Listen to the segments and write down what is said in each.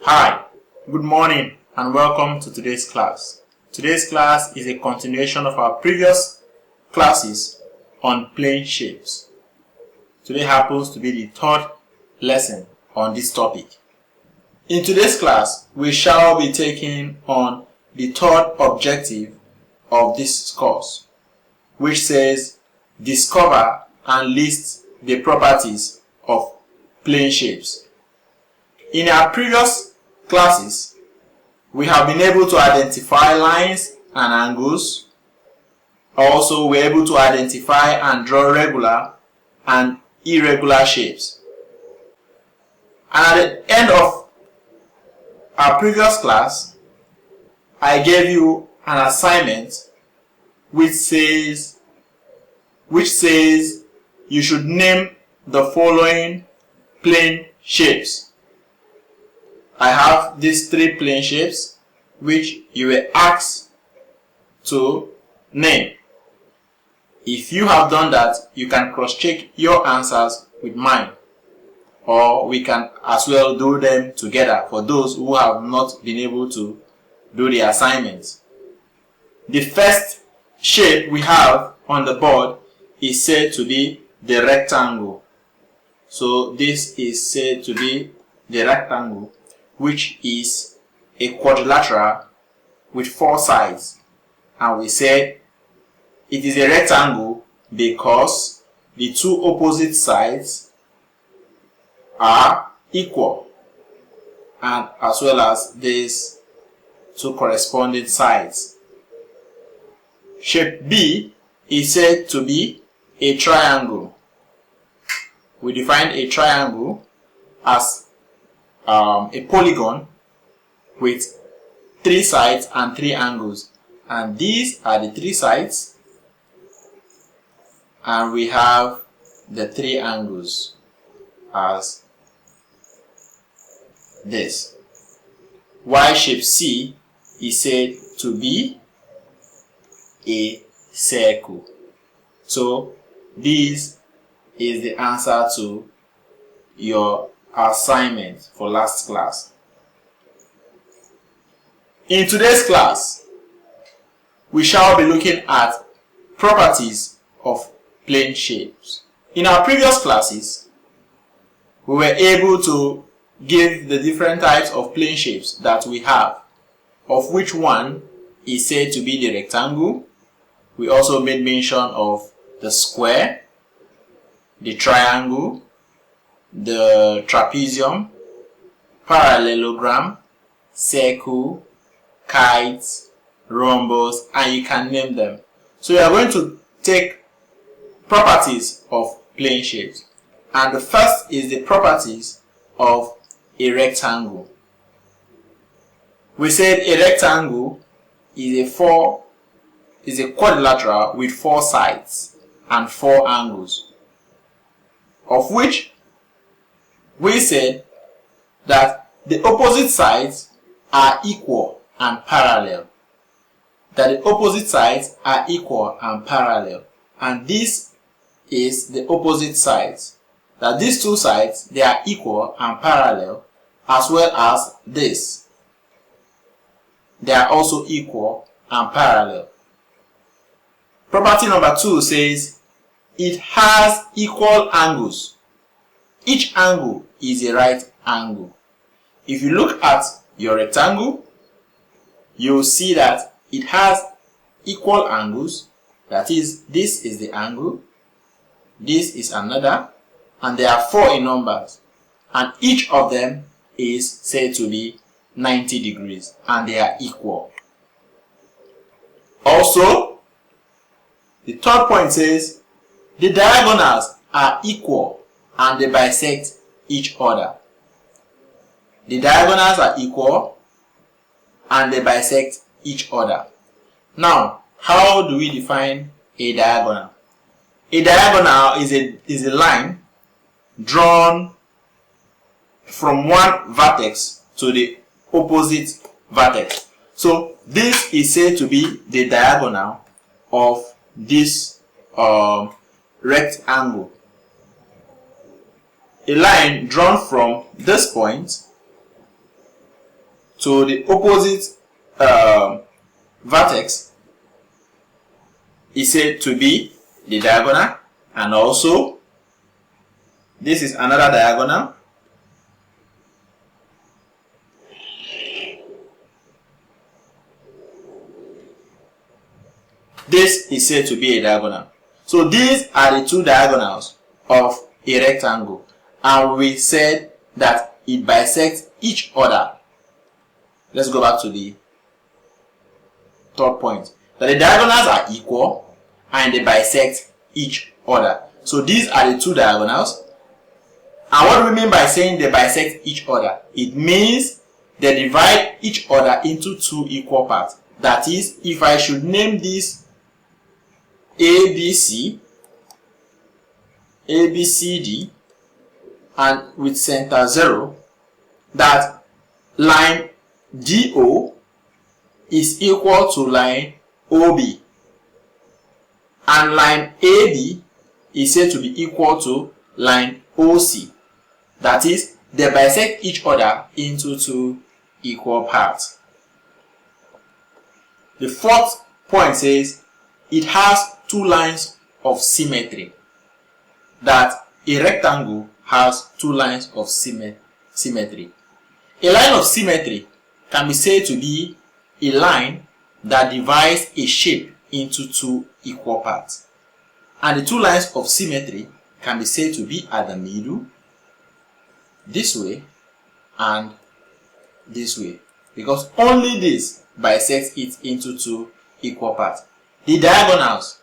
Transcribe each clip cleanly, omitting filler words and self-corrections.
Hi, good morning and welcome to today's class. Today's class is a continuation of our previous classes on plane shapes. Today happens to be the third lesson on this topic. In today's class, we shall be taking on the third objective of this course, which says discover and list the properties of plane shapes. In our previous classes, we have been able to identify lines and angles. Also, we're able to identify and draw regular and irregular shapes. And at the end of our previous class, I gave you an assignment which says you should name the following plane shapes. I have these three plane shapes which you were asked to name. If you have done that, you can cross-check your answers with mine, or we can as well do them together for those who have not been able to do the assignments. The first shape we have on the board is said to be the rectangle. So this is said to be the rectangle, which is a quadrilateral with four sides. And we said it is a rectangle because the two opposite sides are equal, and as well as these two corresponding sides. Shape B is said to be a triangle. We define a triangle as a polygon with three sides and three angles, and these are the three sides, and we have the three angles as this. While shape C is said to be a circle. So this is the answer to your assignment for last class. In today's class, we shall be looking at properties of plane shapes. In our previous classes, we were able to give the different types of plane shapes that we have, of which one is said to be the rectangle. We also made mention of the square, the triangle, the trapezium, parallelogram, circle, kites, rhombus, and you can name them. So we are going to take properties of plane shapes, and the first is the properties of a rectangle. We said a rectangle is a quadrilateral with four sides and four angles, of which we said that the opposite sides are equal and parallel. And this is the opposite sides. That these two sides, they are equal and parallel, as well as this. They are also equal and parallel. Property number 2 says it has equal angles. Each angle is a right angle. If you look at your rectangle, you'll see that it has equal angles. That is, this is the angle, this is another, and there are 4 in numbers, and each of them is said to be 90 degrees, and they are equal. Also, the third point says the diagonals are equal and they bisect each other. The diagonals are equal and they bisect each other. Now, how do we define a diagonal? A diagonal is a line drawn from one vertex to the opposite vertex. So this is said to be the diagonal of this rectangle. A line drawn from this point So the opposite vertex is said to be the diagonal, and also this is another diagonal. This is said to be a diagonal. So these are the two diagonals of a rectangle, and we said that it bisects each other. Let's go back to the third point. That the diagonals are equal and they bisect each other. So these are the two diagonals. And what do we mean by saying they bisect each other? It means they divide each other into two equal parts. That is, if I should name this ABC, ABCD, and with center 0, that line DO is equal to line OB, and line AB is said to be equal to line OC. That is, they bisect each other into two equal parts. The fourth point says it has two lines of symmetry. That a rectangle has two lines of symmetry. A line of symmetry can be said to be a line that divides a shape into two equal parts. And the two lines of symmetry can be said to be at the middle, this way and this way, because only this bisects it into two equal parts. The diagonals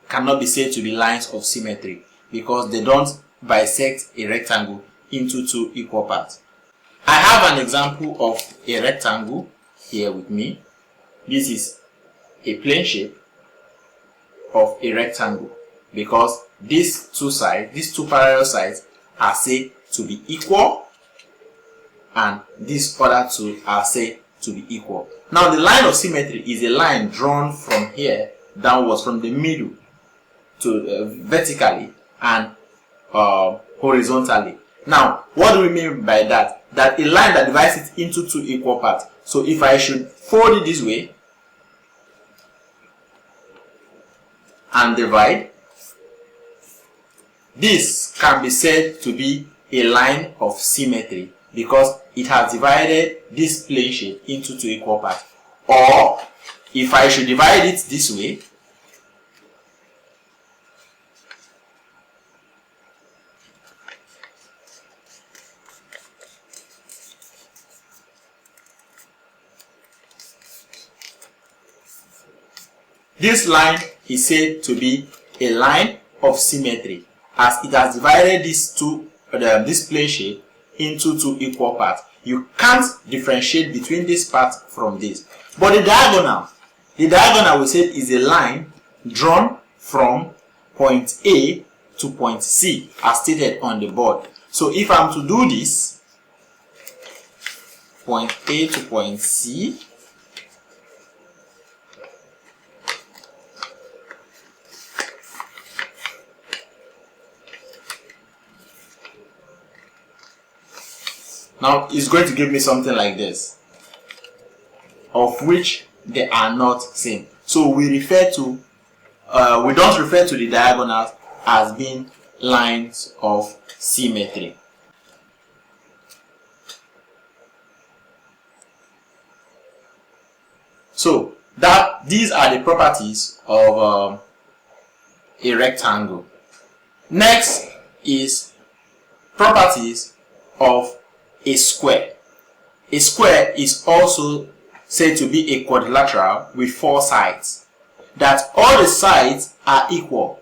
cannot be said to be lines of symmetry because they don't bisect a rectangle into two equal parts. I have an example of a rectangle here with me. This is a plane shape of a rectangle because these two parallel sides are said to be equal, and these other two are said to be equal. Now the line of symmetry is a line drawn from here downwards, from the middle to vertically and horizontally. Now what do we mean by that? That a line that divides it into two equal parts. So if I should fold it this way and divide, this can be said to be a line of symmetry because it has divided this plane shape into two equal parts. Or if I should divide it this way, this line is said to be a line of symmetry as it has divided this plane shape into two equal parts. You can't differentiate between this part from this. But the diagonal we said is a line drawn from point A to point C as stated on the board. So if I'm to do this, point A to point C, now it's going to give me something like this, of which they are not same. So we don't refer to the diagonals as being lines of symmetry. So these are the properties of a rectangle. Next is properties of a square. A square is also said to be a quadrilateral with four sides. That all the sides are equal.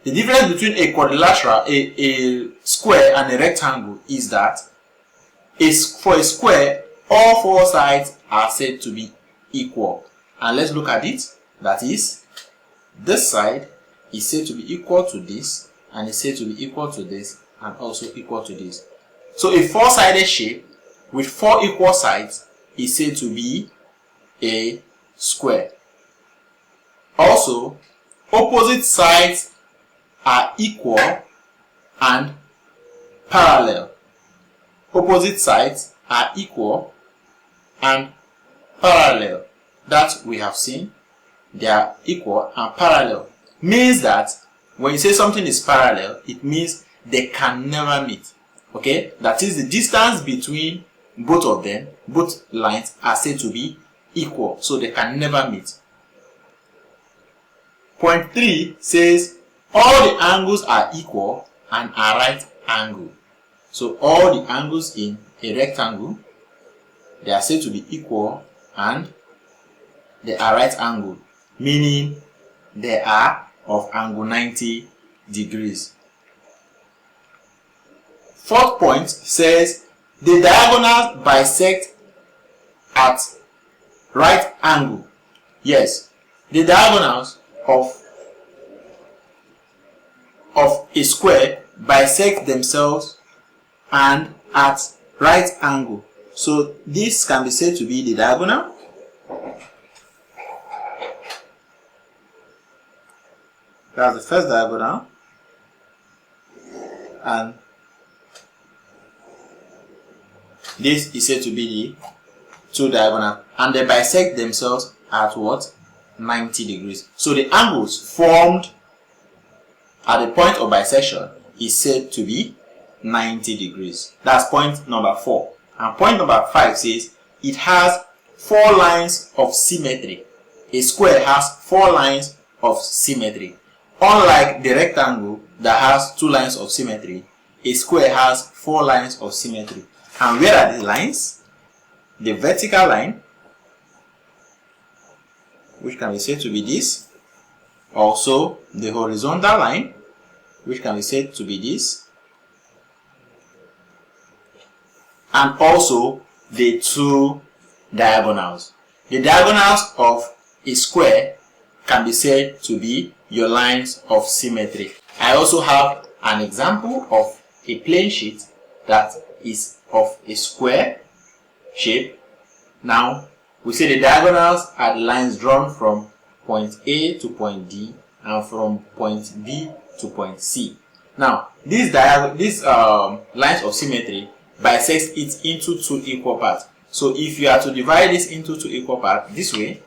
The difference between a quadrilateral, a square, and a rectangle is that for a square, all four sides are said to be equal. And let's look at it. That is, this side is said to be equal to this, and is said to be equal to this, and also equal to this. So a four-sided shape with four equal sides is said to be a square. Also, opposite sides are equal and parallel. Opposite sides are equal and parallel. That we have seen. They are equal and parallel. Means that when you say something is parallel, it means they can never meet. Okay? That is, the distance between both of them, both lines, are said to be equal. So they can never meet. Point 3 says all the angles are equal and are right angle. So all the angles in a rectangle, they are said to be equal and they are right angle, meaning they are of angle 90 degrees. Fourth point says the diagonals bisect at right angle. Yes, the diagonals of a square bisect themselves and at right angle. So this can be said to be the diagonal. That's the first diagonal. And this is said to be the two diagonals. And they bisect themselves at what? 90 degrees. So the angles formed at the point of bisection is said to be 90 degrees. That's point number 4. And point number 5 says it has 4 lines of symmetry. A square has 4 lines of symmetry. Unlike the rectangle that has 2 lines of symmetry, a square has 4 lines of symmetry. And where are the lines? The vertical line, which can be said to be this. Also, the horizontal line, which can be said to be this. And also the 2 diagonals. The diagonals of a square can be said to be your lines of symmetry. I also have an example of a plane sheet that is of a square shape. Now, we say the diagonals are the lines drawn from point A to point D and from point B to point C. Now, these lines of symmetry bisects it into 2 equal parts. So if you are to divide this into 2 equal parts this way,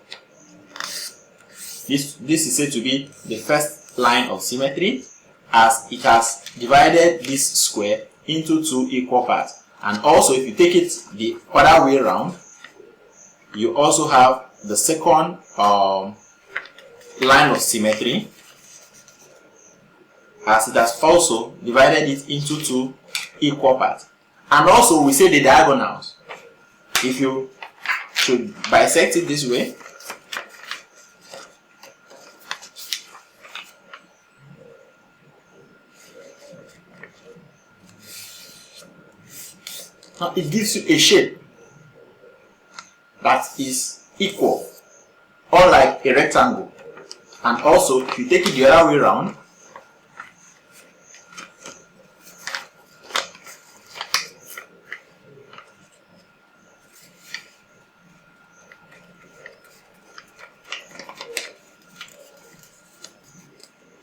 this is said to be the first line of symmetry, as it has divided this square into 2 equal parts. And also, if you take it the other way around, you also have the second line of symmetry, as it has also divided it into 2 equal parts. And also, we say the diagonals. If you should bisect it this way, now it gives you a shape that is equal, unlike a rectangle. And also, if you take it the other way around,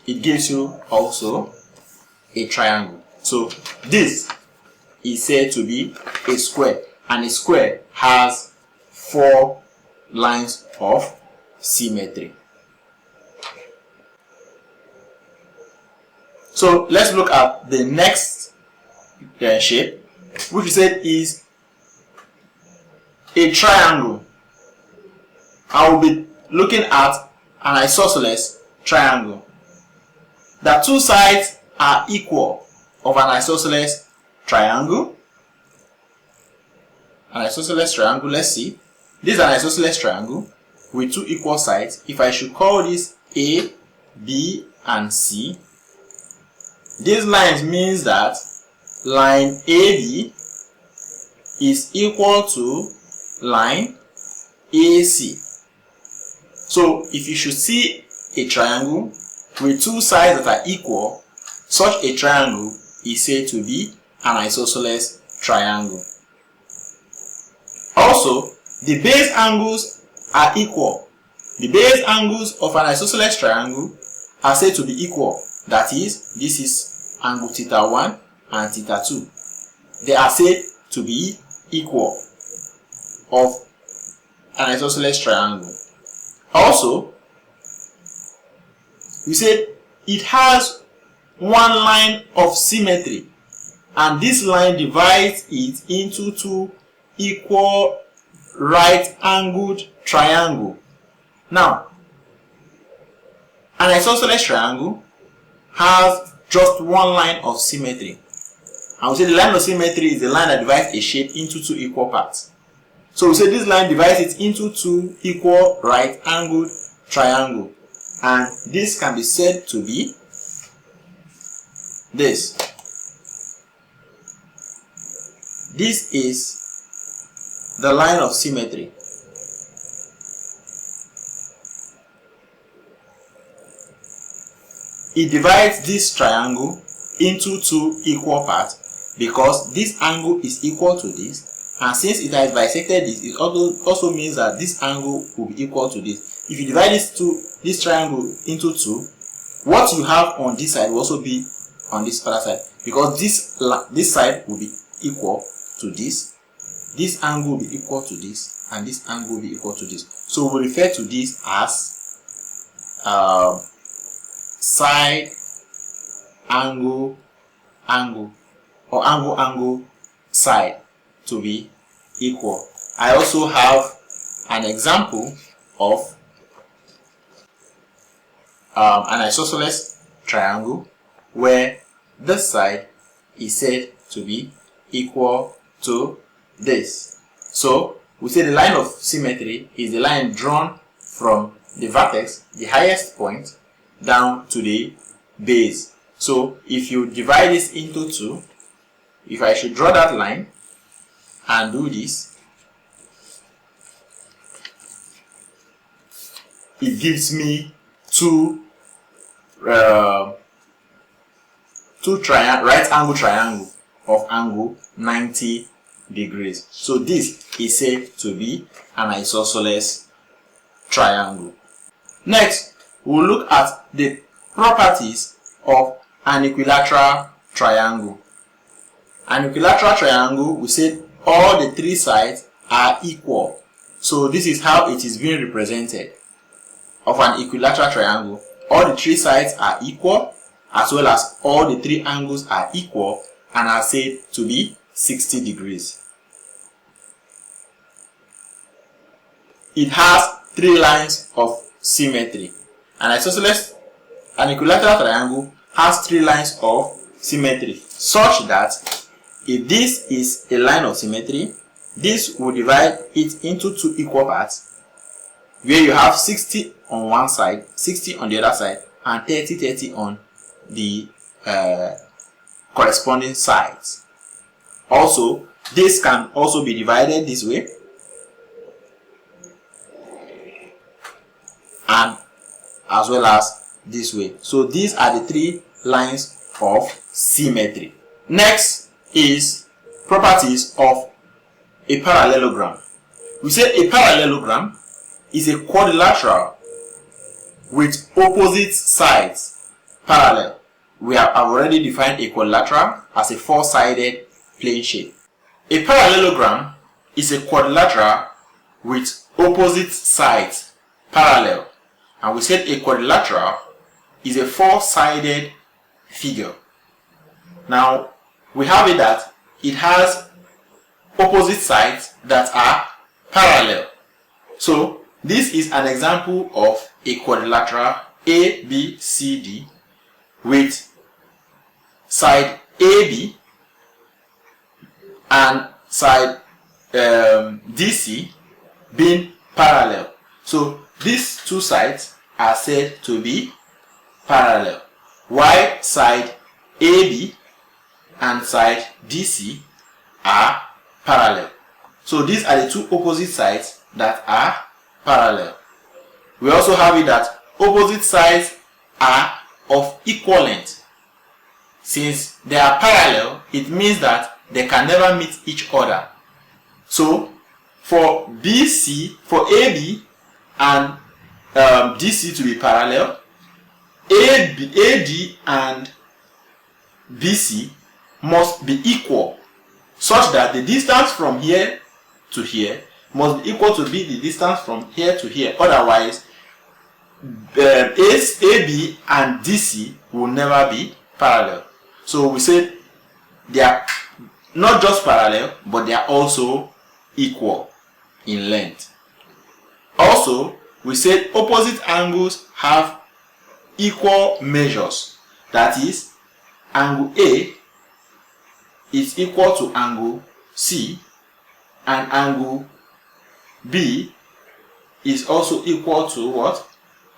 it gives you also a triangle. So this is said to be a square, and a square has 4 lines of symmetry. So let's look at the next shape, which we said is a triangle. I will be looking at an isosceles triangle. The 2 sides are equal of an isosceles triangle. An isosceles triangle, let's see. This is an isosceles triangle with 2 equal sides. If I should call this A, B, and C, these lines means that line AB is equal to line AC. So if you should see a triangle with 2 sides that are equal, such a triangle is said to be an isosceles triangle. Also, the base angles are equal. The base angles of an isosceles triangle are said to be equal. That is, this is angle theta 1 and theta 2. They are said to be equal of an isosceles triangle. Also, we said it has one line of symmetry, and this line divides it into two equal right-angled triangles. Now, an isosceles triangle has just one line of symmetry, and we say the line of symmetry is the line that divides a shape into two equal parts. So we say this line divides it into two equal right-angled triangles, and this can be said to be this. This is the line of symmetry. It divides this triangle into two equal parts because this angle is equal to this, and since it has bisected this, it also means that this angle will be equal to this. If you divide this triangle into two, what you have on this side will also be on this other side, because this side will be equal to this angle will be equal to this, and this angle will be equal to this. So we refer to this as side angle or angle side to be equal. I also have an example of an isosceles triangle where this side is said to be equal to this. So we say the line of symmetry is the line drawn from the vertex, the highest point, down to the base. So if you divide this into two, if I should draw that line and do this, it gives me two right angle triangle of angle 90 degrees. So this is said to be an isosceles triangle. Next, we'll look at the properties of an equilateral triangle. An equilateral triangle, we said all the three sides are equal. So this is how it is being represented. Of an equilateral triangle, all the three sides are equal, as well as all the three angles are equal and are said to be 60 degrees. It has three lines of symmetry. An equilateral triangle has three lines of symmetry, such that if this is a line of symmetry, this will divide it into two equal parts, where you have 60 on one side, 60 on the other side, and 30 on the corresponding sides. Also, this can also be divided this way and as well as this way. So these are the three lines of symmetry. Next is properties of a parallelogram. We say a parallelogram is a quadrilateral with opposite sides parallel. We have already defined a quadrilateral as a four-sided plane shape. A parallelogram is a quadrilateral with opposite sides parallel, and we said a quadrilateral is a four-sided figure. Now we have it that it has opposite sides that are parallel. So this is an example of a quadrilateral ABCD with side AB and side DC being parallel. So these two sides are said to be parallel, while side AB and side DC are parallel. So these are the two opposite sides that are parallel. We also have it that opposite sides are of equal length. Since they are parallel, it means that they can never meet each other. So for AB and DC to be parallel, AD and BC must be equal. such that the distance from here to here must be equal to be the distance from here to here. Otherwise, AB and DC will never be parallel. So we said they are not just parallel, but they are also equal in length. Also, we said opposite angles have equal measures. That is, angle A is equal to angle C, and angle B is also equal to what?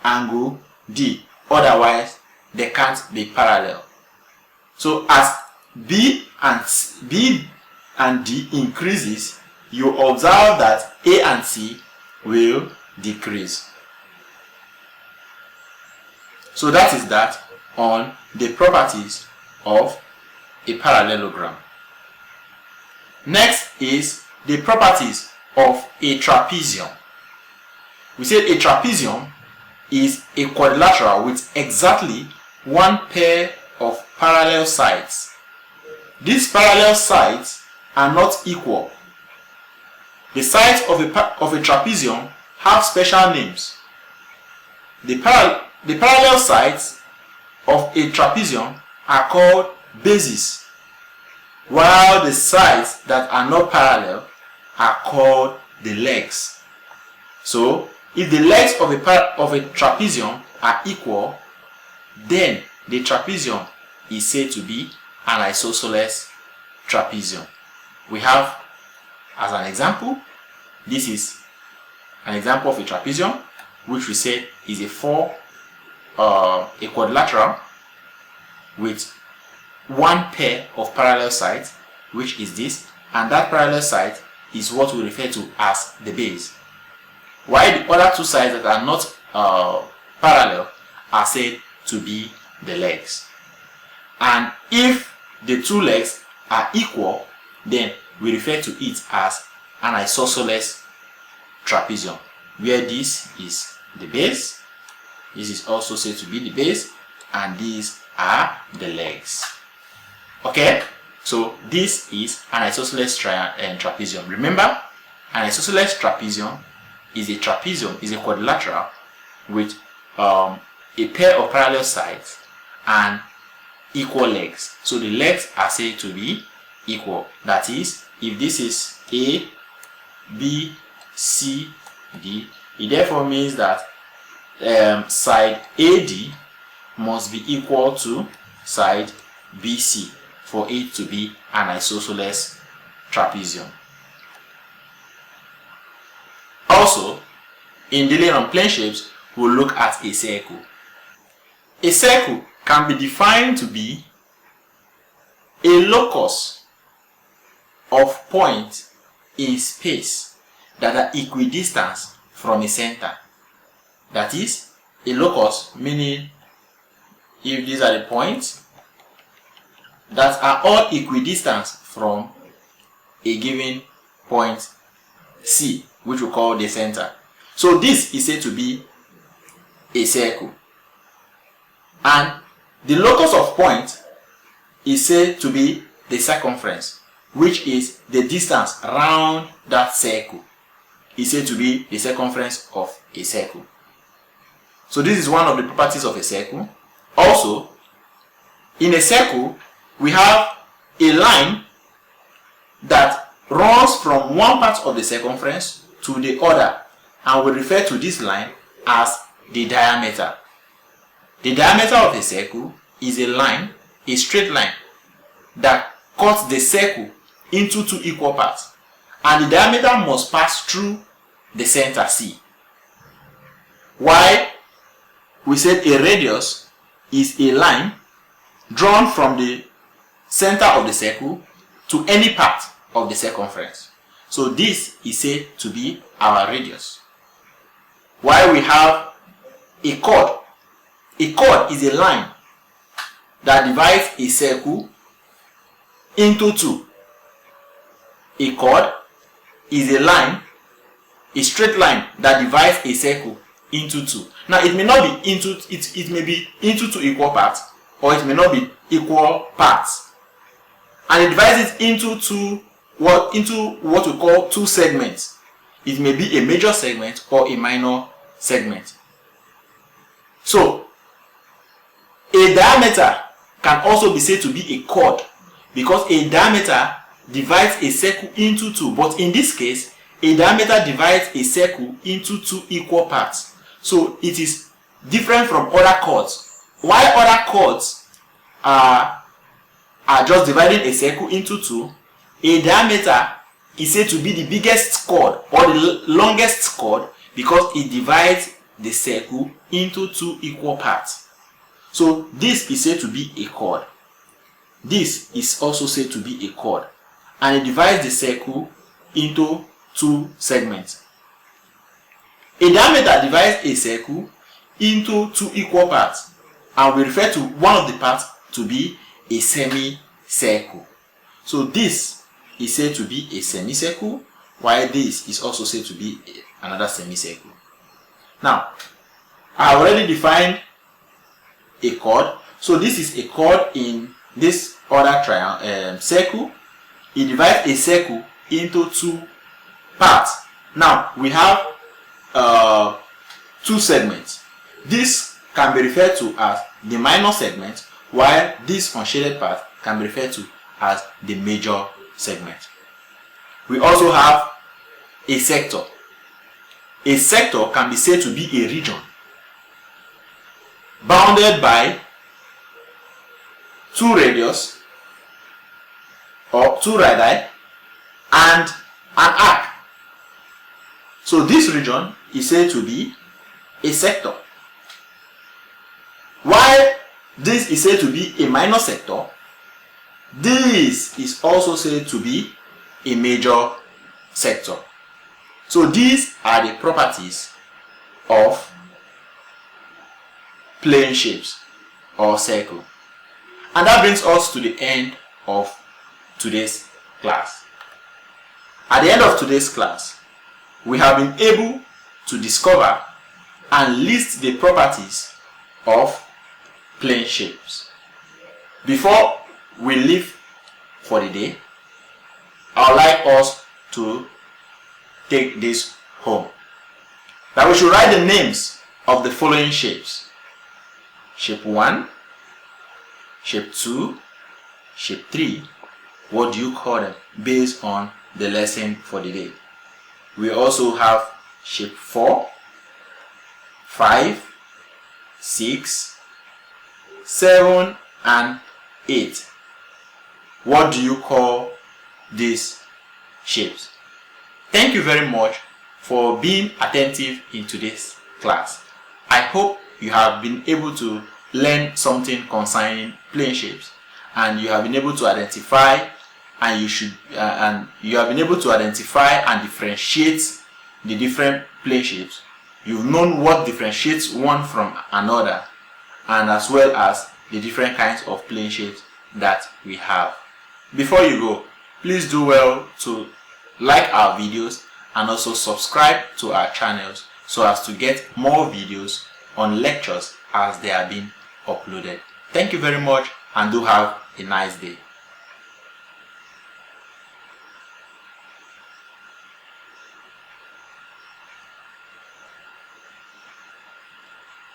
Angle D. Otherwise, they can't be parallel. So as B and D increases, you observe that A and C will decrease. So that is that on the properties of a parallelogram. Next is the properties of a trapezium. We said a trapezium is a quadrilateral with exactly one pair of parallel sides. These parallel sides are not equal. The sides of a trapezium have special names. The parallel sides of a trapezium are called bases, while the sides that are not parallel are called the legs. So, if the legs of a trapezium are equal, then the trapezium is said to be an isosceles trapezium. We have, as an example, this is an example of a trapezium, which we said is a quadrilateral with one pair of parallel sides, which is this, and that parallel side is what we refer to as the base, while the other two sides that are not parallel are said to be the legs. And if the two legs are equal, then we refer to it as an isosceles trapezium, where this is the base, this is also said to be the base, and these are the legs. Okay, so this is an isosceles trapezium. Remember, an isosceles trapezium is a quadrilateral with a pair of parallel sides and equal legs. So the legs are said to be equal. That is, if this is A, B, C, D, it therefore means that side AD must be equal to side BC for it to be an isosceles trapezium. Also, in dealing on plane shapes, we'll look at a circle. A circle can be defined to be a locus of points in space that are equidistant from a center. That is, a locus meaning if these are the points that are all equidistant from a given point C, which we call the center. So this is said to be a circle, and the locus of point is said to be the circumference, which is the distance around that circle. Is said to be the circumference of a circle. So this is one of the properties of a circle. Also, in a circle, we have a line that runs from one part of the circumference to the other, and we refer to this line as the diameter. The diameter of a circle is a line, a straight line, that cuts the circle into two equal parts, and the diameter must pass through the center C. While we said a radius is a line drawn from the center of the circle to any part of the circumference. So this is said to be our radius. While we have a chord. A chord is a line that divides a circle into two. A chord is a line, a straight line that divides a circle into two. Now it may not be into it may be into two equal parts, or it may not be equal parts, and it divides it into two what we call two segments. It may be a major segment or a minor segment. So a diameter can also be said to be a chord, because a diameter divides a circle into two, but in this case a diameter divides a circle into two equal parts. So it is different from other chords. While other chords are just dividing a circle into two, a diameter is said to be the biggest chord or the longest chord because it divides the circle into two equal parts. So this is said to be a chord. This is also said to be a chord, and it divides the circle into two segments. A diameter divides a circle into two equal parts, and we refer to one of the parts to be a semicircle. So this is said to be a semicircle, while this is also said to be another semicircle. Now, I have already defined a chord. So this is a chord in this other triangle circle. It divides a circle into two parts. Now we have two segments. This can be referred to as the minor segment, while this unshaded part can be referred to as the major segment. We also have a sector. A sector can be said to be a region bounded by two radius or two radii and an arc. So this region is said to be a sector. While this is said to be a minor sector, this is also said to be a major sector. So these are the properties of plane shapes or circle. And that brings us to the end of today's class. At the end of today's class, we have been able to discover and list the properties of plane shapes. Before we leave for the day, I would like us to take this home. That we should write the names of the following shapes: shape 1, shape 2, shape 3. What do you call them based on the lesson for the day? We also have shape 4, 5, 6, 7, and 8. What do you call these shapes? Thank you very much for being attentive in today's class. I hope you have been able to learn something concerning plane shapes, and you have been able to identify and you have been able to identify and differentiate the different plane shapes. You've known what differentiates one from another, and as well as the different kinds of plane shapes that we have. Before you go, please do well to like our videos and also subscribe to our channels so as to get more videos on lectures as they are being uploaded. Thank you very much, and do have a nice day.